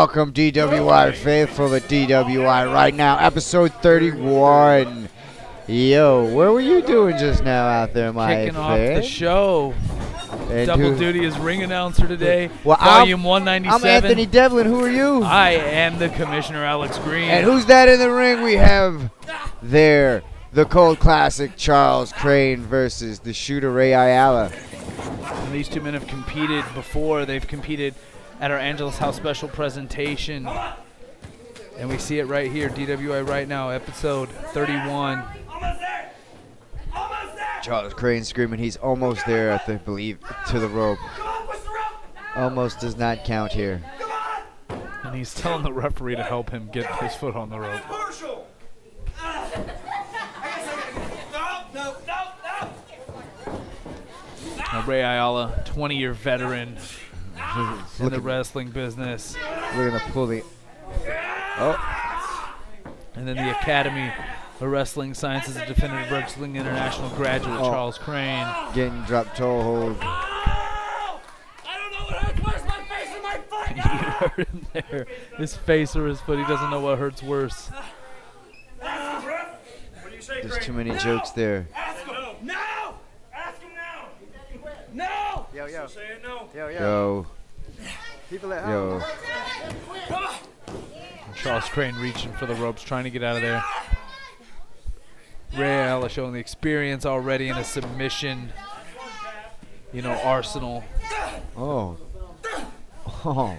Welcome DWI faithful to DWI Right Now, episode 31. Yo, where were you doing just now out there, my Kicking off the show. And Double duty as ring announcer today. Well, Volume 197. I'm Anthony Devlin. Who are you? I am the Commissioner, Alex Green. And who's that in the ring? We have there the Cold Classic Charles Crane versus the shooter Ray Ayala. And these two men have competed before. They've competed at our Angeles House special presentation. And we see it right here, DWI Right Now, episode 31. Charles Crane screaming he's almost there, I believe, to the rope. Almost does not count here. And he's telling the referee to help him get his foot on the rope. Now Ray Ayala, 20-year veteran in the wrestling business. We're going to pull the... Oh. And then the Academy of Wrestling Sciences and Definitive Wrestling International graduate, Charles Crane. Getting dropped toe hold. I don't know what hurts worse, my face or my foot. You heard him there. His face or his foot. He doesn't know what hurts worse. There's too many jokes there. Ask him. No! Ask him now! No! Yo, yo. No. Yo, yo. Yo. People at home. Charles Crane reaching for the ropes, trying to get out of there. Ray Ayala showing the experience already in a submission, arsenal. Oh. Oh.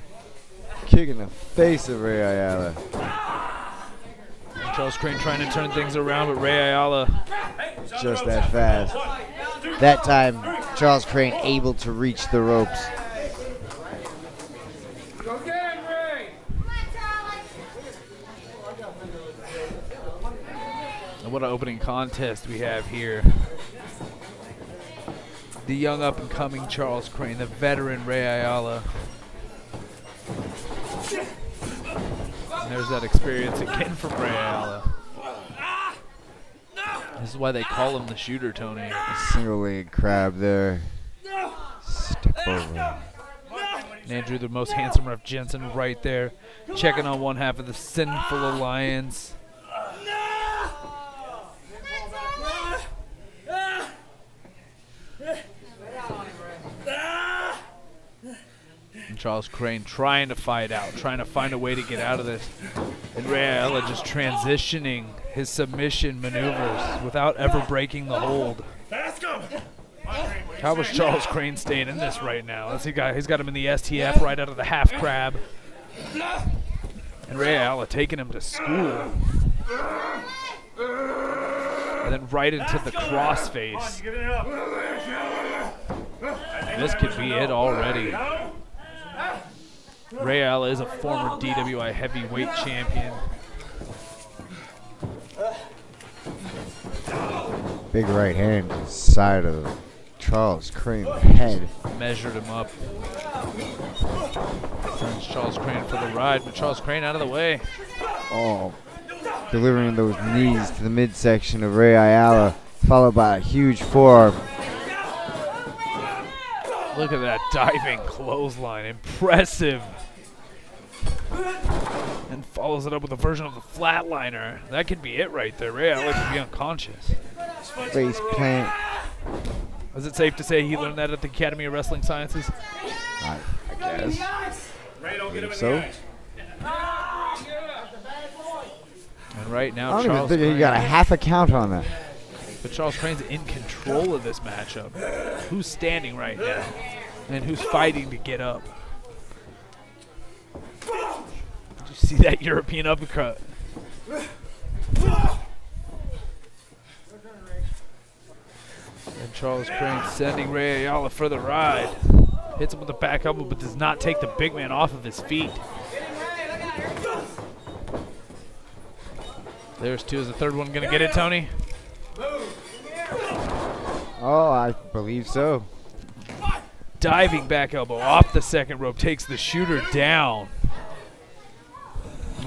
Kick in the face of Ray Ayala. And Charles Crane trying to turn things around, but Ray Ayala just that fast. That time, Charles Crane able to reach the ropes. What an opening contest we have here. The young up-and-coming Charles Crane, the veteran Ray Ayala. And there's that experience again from Ray Ayala. This is why they call him the shooter, Tony. Single-leg crab there. Step over. And Andrew, the most handsome ref, Jensen, right there, checking on one half of the Sinful Alliance. And Charles Crane trying to fight out, trying to find a way to get out of this. And Ray Ayala just transitioning his submission maneuvers without ever breaking the hold. How was Charles Crane staying in this right now? He's got him in the STF right out of the half crab. And Ray Ayala taking him to school. And then right into the crossface. This could be it already. Ray Ayala is a former DWI heavyweight champion. Big right hand side of Charles Crane's head. Measured him up. Sends Charles Crane for the ride, but Charles Crane out of the way. Oh, delivering those knees to the midsection of Ray Ayala, followed by a huge forearm. Look at that diving clothesline. Impressive. And follows it up with a version of the flatliner. That could be it right there. Ray Ayala could be unconscious. Face plant. Is it safe to say he learned that at the Academy of Wrestling Sciences? I guess. So. And right now, I don't even Charles think he Crane, got a half a count on that. But Charles Crane's in control of this matchup. Who's standing right now? And who's fighting to get up? Did you see that European uppercut? And Charles Crane sending Ray Ayala for the ride. Hits him with the back elbow, but does not take the big man off of his feet. There's two. Is the third one going to get it, Tony? Oh, I believe so. Diving back elbow off the second rope takes the shooter down.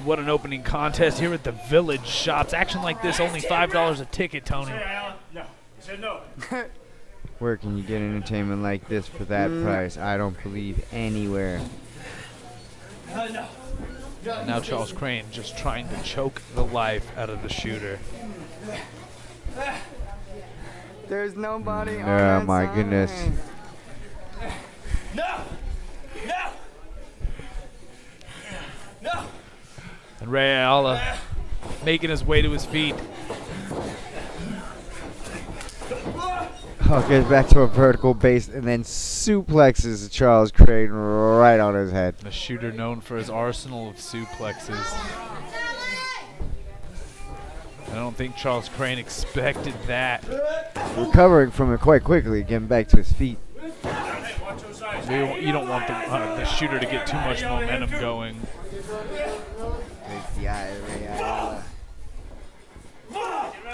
What an opening contest here at the Village Shops. Action like this, only $5 a ticket, Tony. No. He said no. Where can you get entertainment like this for that price? I don't believe anywhere. No. Now Charles Crane just trying to choke the life out of the shooter. There's nobody on Oh that my side. goodness. No. And Ray Ayala making his way to his feet. Oh, gets back to a vertical base and then suplexes Charles Crane right on his head. The shooter known for his arsenal of suplexes. I don't think Charles Crane expected that. Recovering from it quite quickly, getting back to his feet. You don't want the shooter to get too much momentum going. There's the eye of Ray Ayala.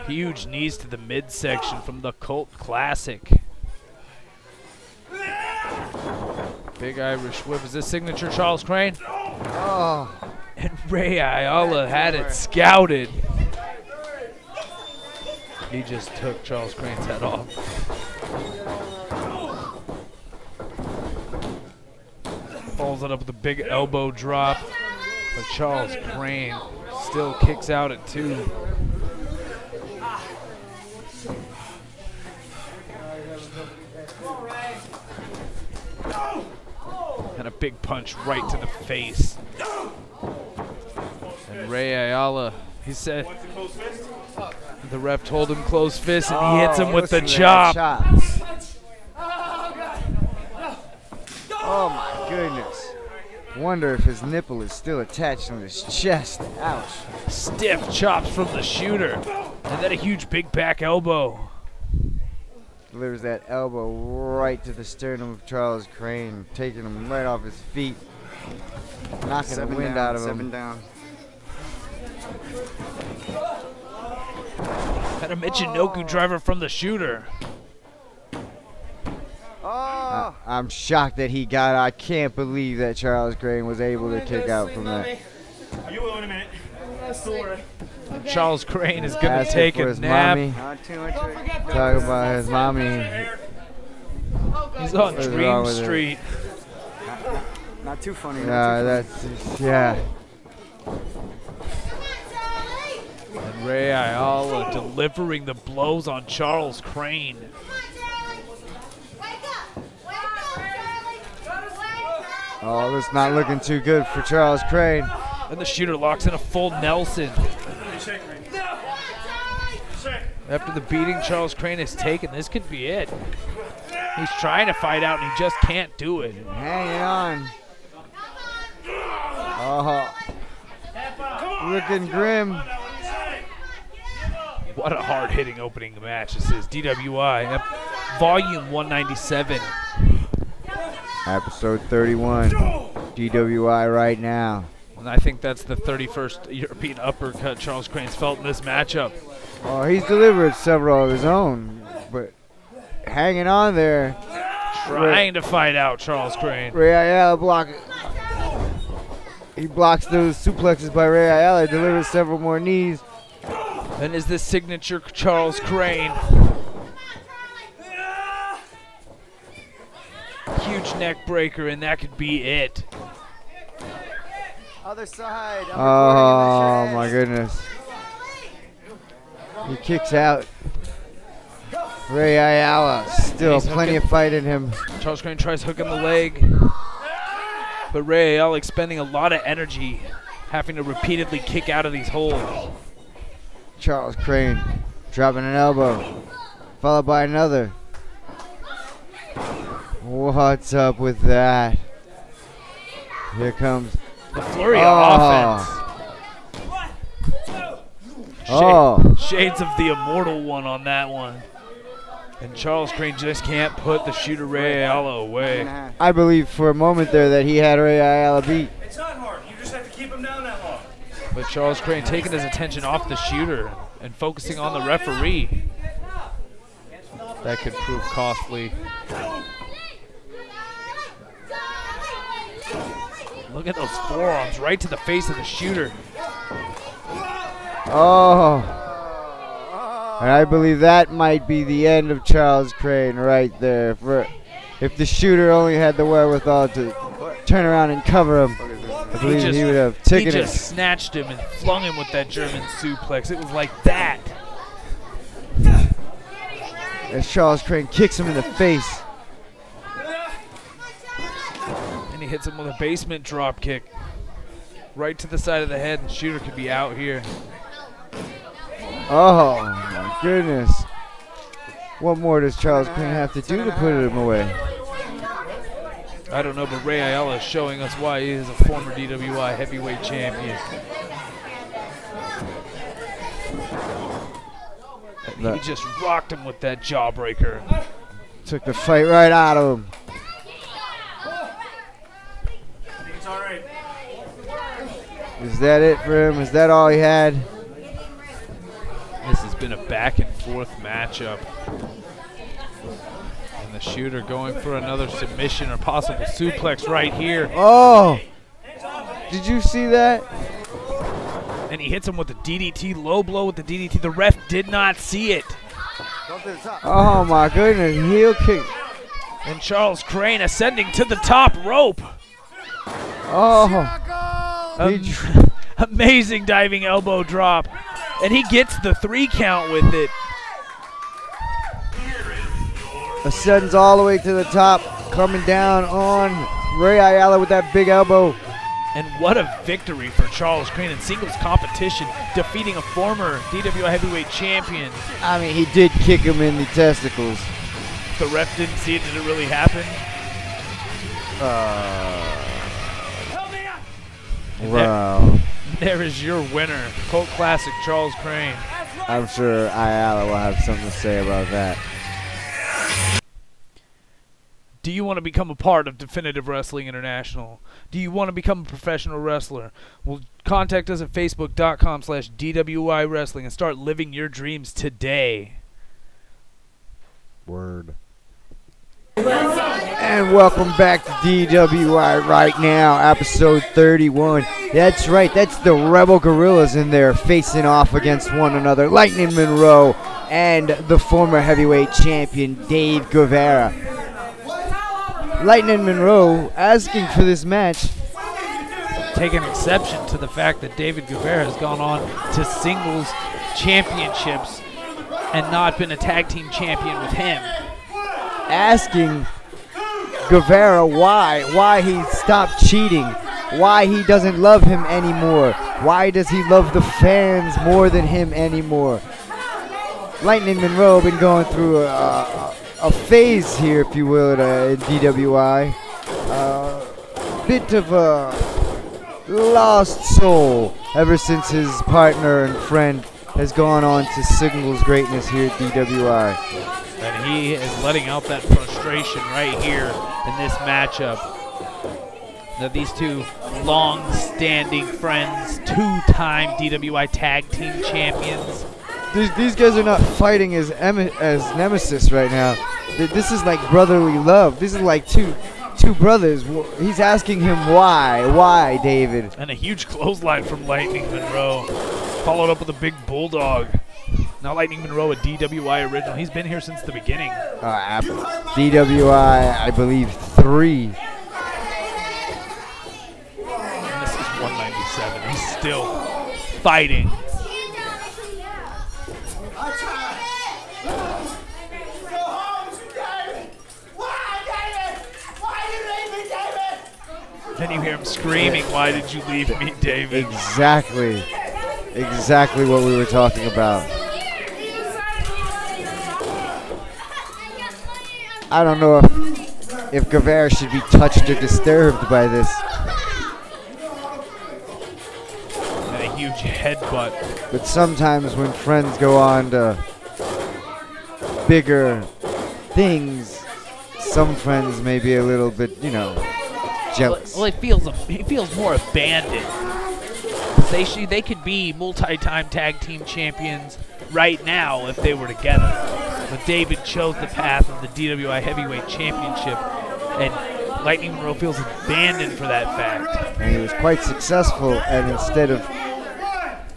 Huge knees to the midsection from the Colt Classic. Big Irish whip. Is this signature Charles Crane? Oh, And Ray Ayala had it scouted. He just took Charles Crane's head off. Follows it up with a big elbow drop. But Charles Crane still kicks out at 2. And a big punch right to the face. And Ray Ayala, he said, the ref told him close fist, and he hits him with the listen to that chop. Oh my goodness. Wonder if his nipple is still attached to his chest. Ouch. Stiff chops from the shooter. And then a huge big back elbow. Delivers that elbow right to the sternum of Charles Crane, taking him right off his feet, knocking the wind out of him. 7 down. And a Michinoku driver from the shooter. Oh! I'm shocked that he got. I can't believe that Charles Crane was able to kick out from that. Are you willing a minute? Charles Crane is going to Asking take for a his nap. mommy. Not too much. Talking about his mommy. He's on What's Dream wrong with it? Street. Not too funny. Yeah, that's yeah. And Ray Ayala delivering the blows on Charles Crane. Oh, this is not looking too good for Charles Crane. And the shooter locks in a full Nelson. After the beating Charles Crane has taken, this could be it. He's trying to fight out, and he just can't do it. Hanging on. Oh, looking grim. What a hard-hitting opening match this is. DWI, Volume 197. Episode 31. DWI Right Now. And I think that's the 31st European uppercut Charles Crane's felt in this matchup. Oh, he's delivered several of his own, but hanging on there. Trying to fight out Charles Crane. Ray Ayala he blocks those suplexes by Ray Ayala, delivers several more knees. And is this signature Charles Crane? Huge neck breaker, and that could be it. Other side. Oh my goodness. He kicks out. Ray Ayala, still He's plenty hooking. of fight in him. Charles Crane tries hooking the leg. But Ray Ayala expending a lot of energy, having to repeatedly kick out of these holds. Charles Crane Dropping an elbow. Followed by another. What's up with that? Here comes the flurry of offense. Shades of the immortal one on that one. And Charles Crane just can't put the shooter Ray Ayala away. I believe for a moment there that he had Ray Ayala beat. It's not hard. You just have to keep him down that long. But Charles Crane taking his attention off the shooter and focusing on the referee. That could prove costly. Look at those forearms right to the face of the shooter. Oh. And I believe that might be the end of Charles Crane right there. If the shooter only had the wherewithal to turn around and cover him, I believe he would have taken it. He just snatched him and flung him with that German suplex. It was like that. As Charles Crane kicks him in the face. And he hits him with a basement drop kick. Right to the side of the head, and the shooter could be out here. Oh my goodness. What more does Charles Crane have to do to put him away? I don't know, but Ray Ayala is showing us why he is a former DWI heavyweight champion. He just rocked him with that jawbreaker. Took the fight right out of him. It's all right. Is that it for him? Is that all he had? This has been a back and forth matchup. And the shooter going for another submission or possible suplex right here. Oh! Did you see that? And he hits him with the DDT, low blow with the DDT. The ref did not see it. Oh my goodness, heel kick. And Charles Crane ascending to the top rope. Oh. Amazing diving elbow drop. And he gets the 3 count with it. Ascends all the way to the top, coming down on Ray Ayala with that big elbow. And what a victory for Charles Crane in singles competition, defeating a former DWI heavyweight champion. I mean, he did kick him in the testicles. If the ref didn't see it, did it really happen? Wow. There is your winner, cult classic Charles Crane. I'm sure Ayala will have something to say about that. Do you want to become a part of Definitive Wrestling International? Do you want to become a professional wrestler? Well, contact us at facebook.com/DWI Wrestling and start living your dreams today. Word. And welcome back to DWI Right Now, episode 31. That's right, that's the Rebel Guerrillas in there facing off against one another. Lightning Monroe and the former heavyweight champion, Dave Guevarra. Lightning Monroe asking for this match. Taking exception to the fact that David Guevarra has gone on to singles championships and not been a tag team champion with him. Asking Guevarra why he stopped cheating, why he doesn't love him anymore, why does he love the fans more than him anymore. Lightning Monroe been going through a phase here, if you will, in DWI. Bit of a lost soul ever since his partner and friend has gone on to singles greatness here at DWI. And he is letting out that frustration right here in this matchup. Now these two long-standing friends, 2-time DWI tag team champions. These guys are not fighting as nemesis right now. This is like brotherly love. This is like two brothers. He's asking him why, David? And a huge clothesline from Lightning Monroe, followed up with a big bulldog. Now Lightning Monroe, a DWI original. He's been here since the beginning. DWI, I believe, 3. And this is 197. He's still fighting. Then you hear him screaming, "Why did you leave me, David?" Exactly what we were talking about. I don't know if Guevara should be touched or disturbed by this. And a huge headbutt. But sometimes when friends go on to bigger things, some friends may be a little bit, you know, jealous. Well, he feels more abandoned. They could be multi-time tag team champions right now if they were together. But David chose the path of the DWI Heavyweight Championship, and Lightning Monroe feels abandoned for that fact. And he was quite successful, and instead of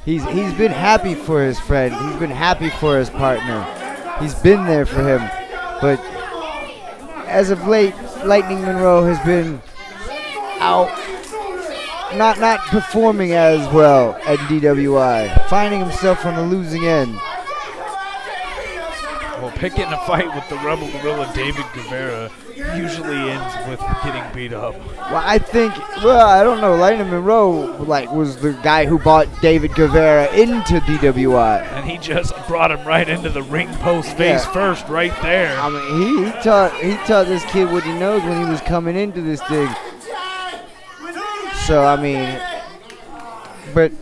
he's been happy for his friend, he's been happy for his partner, he's been there for him. But as of late, Lightning Monroe has been out, not performing as well at DWI, finding himself on the losing end. Well, picking a fight with the Rebel Guerrilla David Guevarra usually ends with getting beat up. Well, I don't know. Lightning Monroe was the guy who brought David Guevarra into DWI, and he just brought him right into the ring post face first, right there. I mean, he taught this kid what he knows when he was coming into this thing. So I mean, but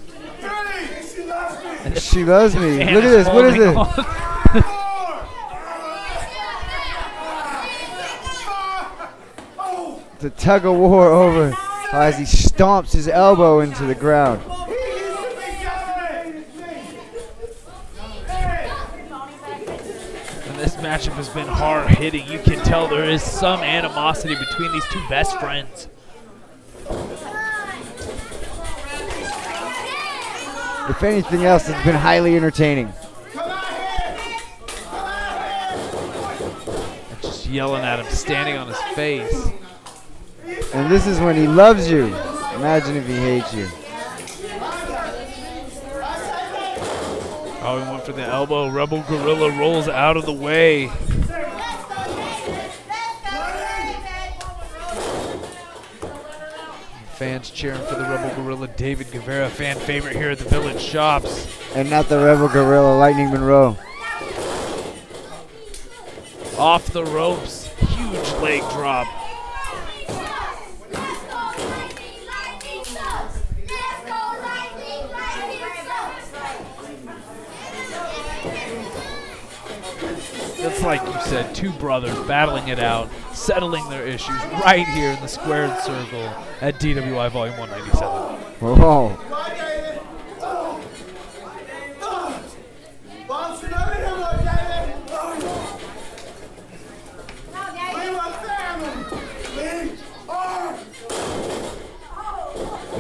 she loves me. Look at this. What is this? The tug of war over as he stomps his elbow into the ground. And this matchup has been hard hitting. You can tell there is some animosity between these two best friends. If anything else, it's been highly entertaining. Just yelling at him, standing on his face. And this is when he loves you. Imagine if he hates you. Oh, he went for the elbow. Rebel Guerrilla rolls out of the way. Fans cheering for the Rebel Guerrilla David Guevarra, fan favorite here at the Village Shops. And not the Rebel Guerrilla Lightning Monroe. Off the ropes, huge leg drop. It's like you said, two brothers battling it out, settling their issues right here in the squared circle at DWI Volume 197. Whoa.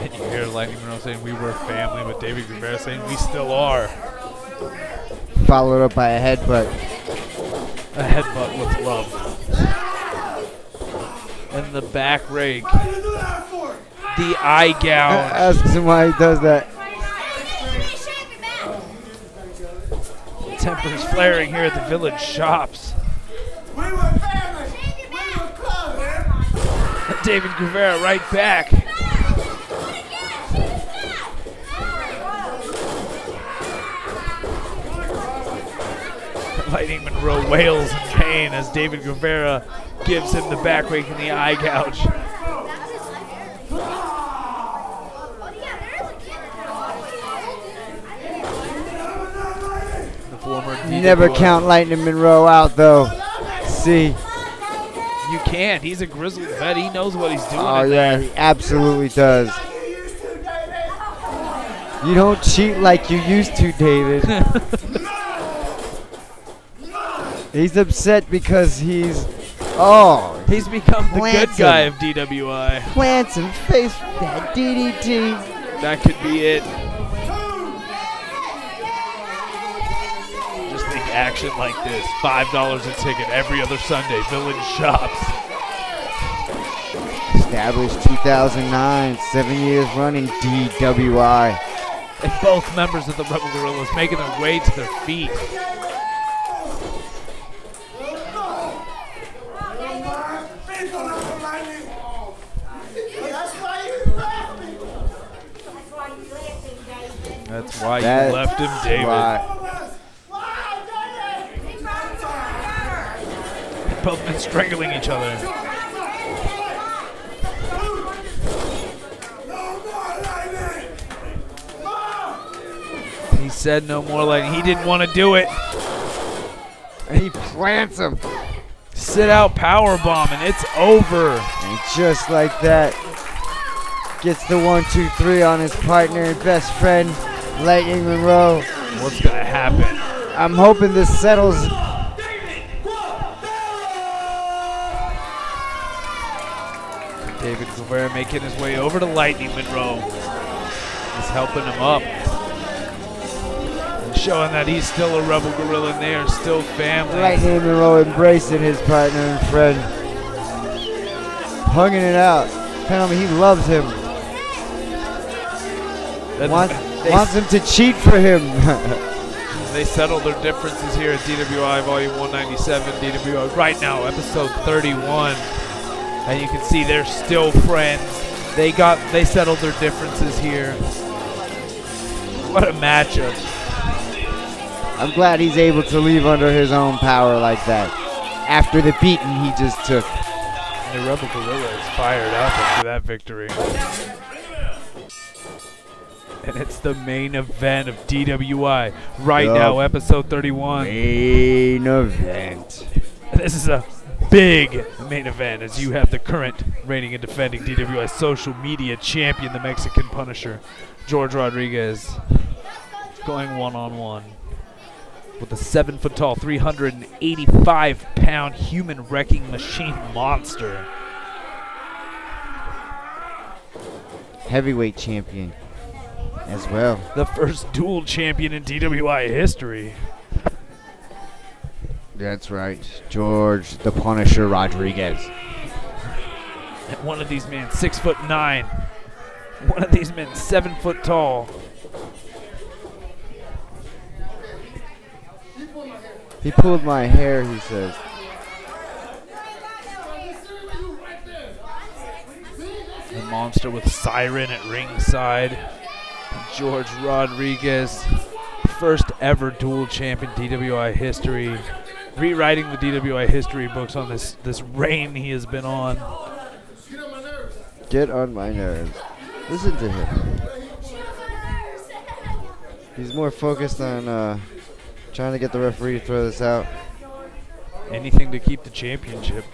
And you hear Lightning Monroe saying we were family, but David Guevarra saying we still are. Followed up by a headbutt. A headbutt with love. And the back rake. The eye gouge. Ask him why he does that. Tempers flaring here at the Village Shops. We were family. We were close. David Guevarra right back. Lightning Monroe wails in pain as David Guevarra gives him the back rake and the eye gouge. The former DWI. You never count Lightning Monroe out, though. See? You can't. He's a grizzled vet. He knows what he's doing. Oh, yeah, he absolutely does. You don't cheat like you used to, David. He's upset because he's become the good guy of DWI. Plants and face that DDT. That could be it. Just think action like this. $5 a ticket every other Sunday. Village Shops. Established 2009, 7 years running DWI. And both members of the Rebel Guerrillas making their way to their feet. That's why you left him, David. Both men strangling each other. He said no more Lightning. He didn't want to do it. And he plants him. Sit out power bomb, and it's over. And just like that, gets the 1, 2, 3 on his partner and best friend, Lightning Monroe. What's going to happen? I'm hoping this settles. David Guerrilla making his way over to Lightning Monroe. He's helping him up. And showing that he's still a rebel Guerrilla and they are still family. Lightning Monroe embracing his partner and friend. Hugging it out. Telling him he loves him. Wants him to cheat for him. They settled their differences here at DWI Volume 197, DWI Right Now, Episode 31. And you can see they're still friends. They settled their differences here. What a matchup. I'm glad he's able to leave under his own power like that after the beating he just took. The Rebel Guerrilla is fired up after that victory. And it's the main event of DWI Right Now, Episode 31. Main event. This is a big main event as you have the current reigning and defending DWI social media champion, the Mexican Punisher, Jorge Rodriguez, going one-on-one with a 7-foot-tall, 385-pound human wrecking machine monster. Heavyweight champion as well. The first dual champion in DWI history. That's right. Jorge the Punisher Rodriguez. And one of these men, 6'9". One of these men, 7 foot tall. He pulled my hair, he says. The monster with Siren at ringside. Jorge Rodriguez, first ever dual champion DWI history. Rewriting the DWI history books on this reign he has been on. Get on my nerves. Listen to him. He's more focused on trying to get the referee to throw this out. Anything to keep the championship.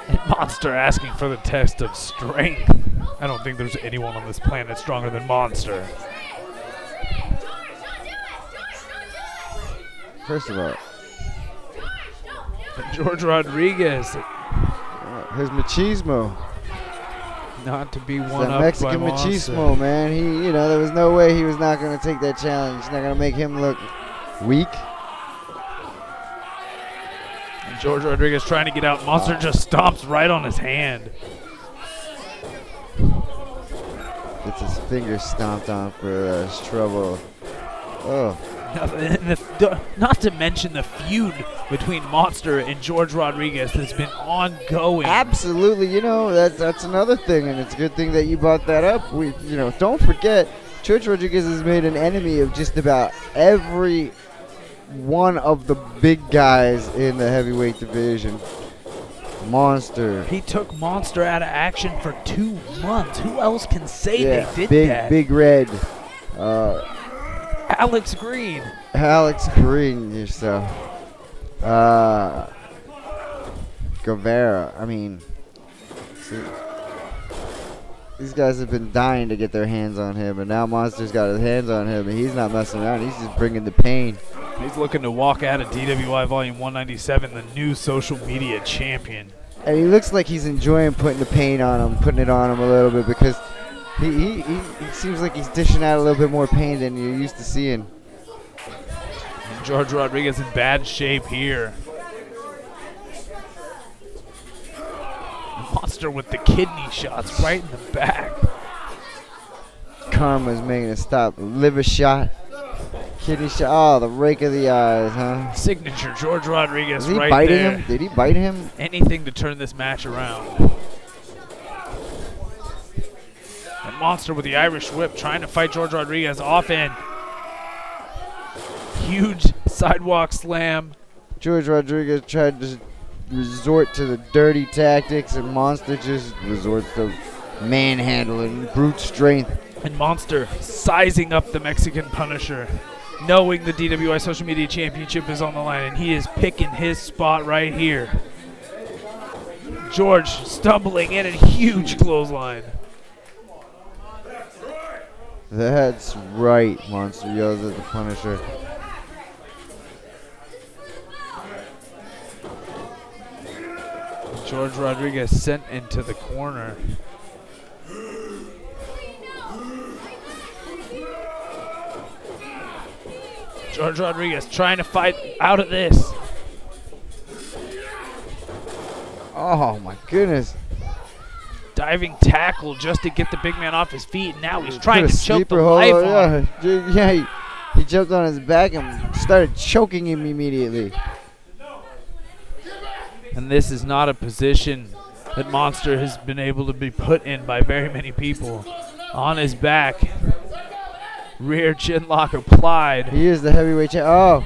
And Monster asking for the test of strength. I don't think there's anyone on this planet stronger than Monster. First of all, Jorge Rodriguez. his machismo. Not to be It's one that up Mexican by machismo, man. There was no way he was not going to take that challenge. He's not going to make him look weak. And Jorge Rodriguez trying to get out. Monster just stomps right on his hand. Gets his finger stomped on for his trouble. Oh. Not to mention the feud between Monster and Jorge Rodriguez that's been ongoing. Absolutely, that's another thing, and it's a good thing that you brought that up. Don't forget, Jorge Rodriguez has made an enemy of just about every one of the big guys in the heavyweight division. Monster. He took Monster out of action for 2 months. Who else can say they did that? Big Red. Alex Green. Alex Green, yourself. Guevarra. These guys have been dying to get their hands on him, and now Monster's got his hands on him, and he's not messing around. He's just bringing the pain. He's looking to walk out of DWI Volume 197, the new social media champion. And he looks like he's enjoying putting the pain on him, putting it on him a little bit, because he seems like he's dishing out a little bit more pain than you're used to seeing. And Jorge Rodriguez in bad shape here. Monster with the kidney shots right in the back. Karma's making a stop. Liver shot. Kidney shot. Oh, the rake of the eyes, huh? Signature Jorge Rodriguez Is he right biting there. him? Did he bite him? Anything to turn this match around. And Monster with the Irish whip trying to fight Jorge Rodriguez off in. Huge sidewalk slam. Jorge Rodriguez tried to resort to the dirty tactics, and Monster just resorts to manhandling, brute strength. And Monster sizing up the Mexican Punisher, knowing the DWI Social Media Championship is on the line, and he is picking his spot right here. George stumbling in a huge clothesline. That's right, Monster yells at the Punisher. Jorge Rodriguez sent into the corner. Jorge Rodriguez trying to fight out of this. Oh my goodness. Diving tackle just to get the big man off his feet. Now he's trying Put a to choke the sleeper hold life on, on. Yeah, he jumped on his back and started choking him immediately. And this is not a position that Monster has been able to be put in by very many people. On his back. Rear chin lock applied. He is the heavyweight champ. Oh.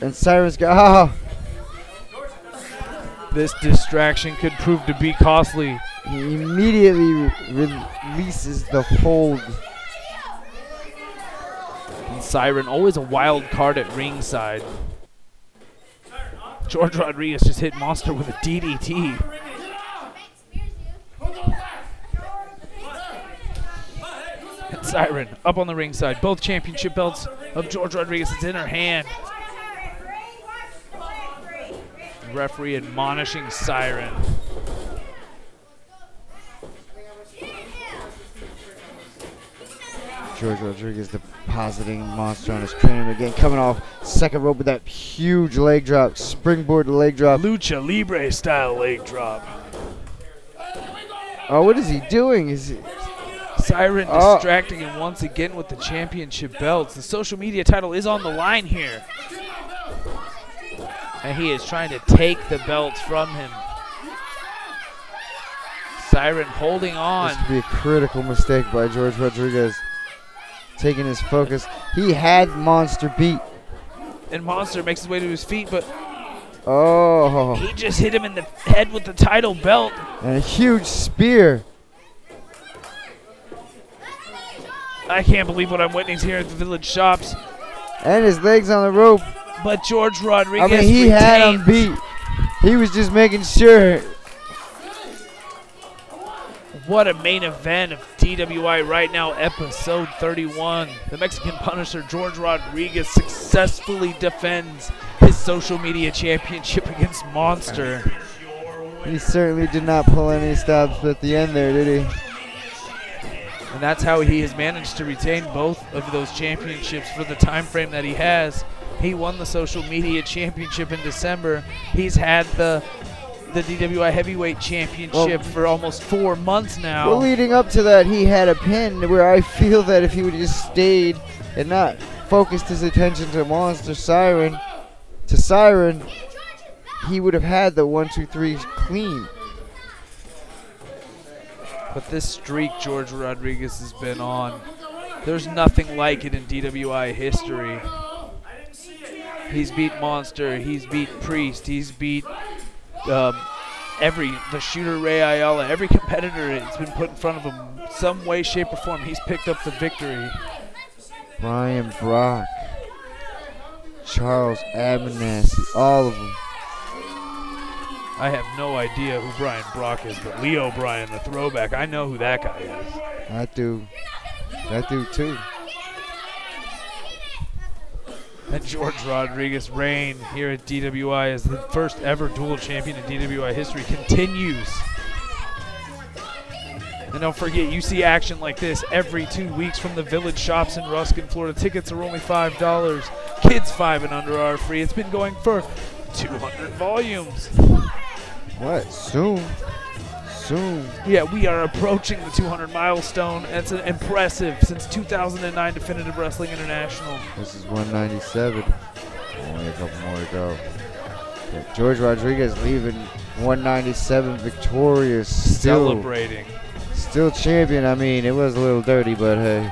And Siren's got. Oh. This distraction could prove to be costly. He immediately releases the hold. And Siren, always a wild card at ringside. Jorge Rodriguez just hit Monster with a DDT. And Siren up on the ringside. Both championship belts of Jorge Rodriguez is in her hand. Referee admonishing Siren. Jorge Rodriguez depositing Monster on his cranium again, coming off second rope with that huge leg drop, springboard leg drop. Lucha Libre style leg drop. Oh, what is he doing? Is he? Siren distracting him once again with the championship belts. The social media title is on the line here. And he is trying to take the belts from him. Siren holding on. This could be a critical mistake by Jorge Rodriguez. Taking his focus. He had Monster beat. And Monster makes his way to his feet, but oh, he just hit him in the head with the title belt. And a huge spear. I can't believe what I'm witnessing here at the Village Shops. And his legs on the rope. But Jorge Rodriguez I mean, he had him beat. He was just making sure. What a main event of DWI Right Now, episode 31. The Mexican Punisher, Jorge Rodriguez, successfully defends his social media championship against Monster. He certainly did not pull any stops at the end there, did he? And that's how he has managed to retain both of those championships for the time frame that he has. He won the social media championship in December. He's had the DWI Heavyweight Championship for almost 4 months now. Well, leading up to that, he had a pin where I feel that if he would have just stayed and not focused his attention to Monster Siren, he would have had the 1, 2, 3 clean. But this streak Jorge Rodriguez has been on, there's nothing like it in DWI history. He's beat Monster, he's beat Priest, he's beat the shooter Ray Ayala, every competitor that's been put in front of him, some way, shape, or form, he's picked up the victory. Brian Brock, Charles Abernathy, all of them. I have no idea who Brian Brock is, but Leo Bryan, the throwback, I know who that guy is. That dude too. And Jorge Rodriguez' reign here at DWI as the first ever dual champion in DWI history continues. And don't forget, you see action like this every 2 weeks from the Village Shops in Ruskin, Florida. Tickets are only $5. Kids 5 and under are free. It's been going for 200 volumes. What? Soon? Yeah, we are approaching the 200 milestone. That's an impressive since 2009 Definitive Wrestling International. This is 197. Only a couple more to go. But Jorge Rodriguez leaving 197 victorious. Celebrating. Still champion. I mean, it was a little dirty, but hey.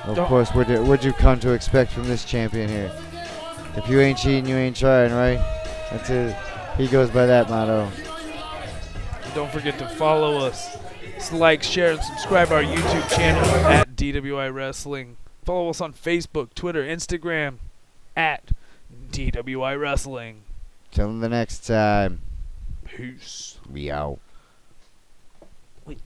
Of course, what'd you come to expect from this champion here? If you ain't cheating, you ain't trying, right? That's it. He goes by that motto. Don't forget to follow us. Just like, share, and subscribe our YouTube channel at DWI Wrestling. Follow us on Facebook, Twitter, Instagram at DWI Wrestling. Till the next time. Peace. We out. Wait.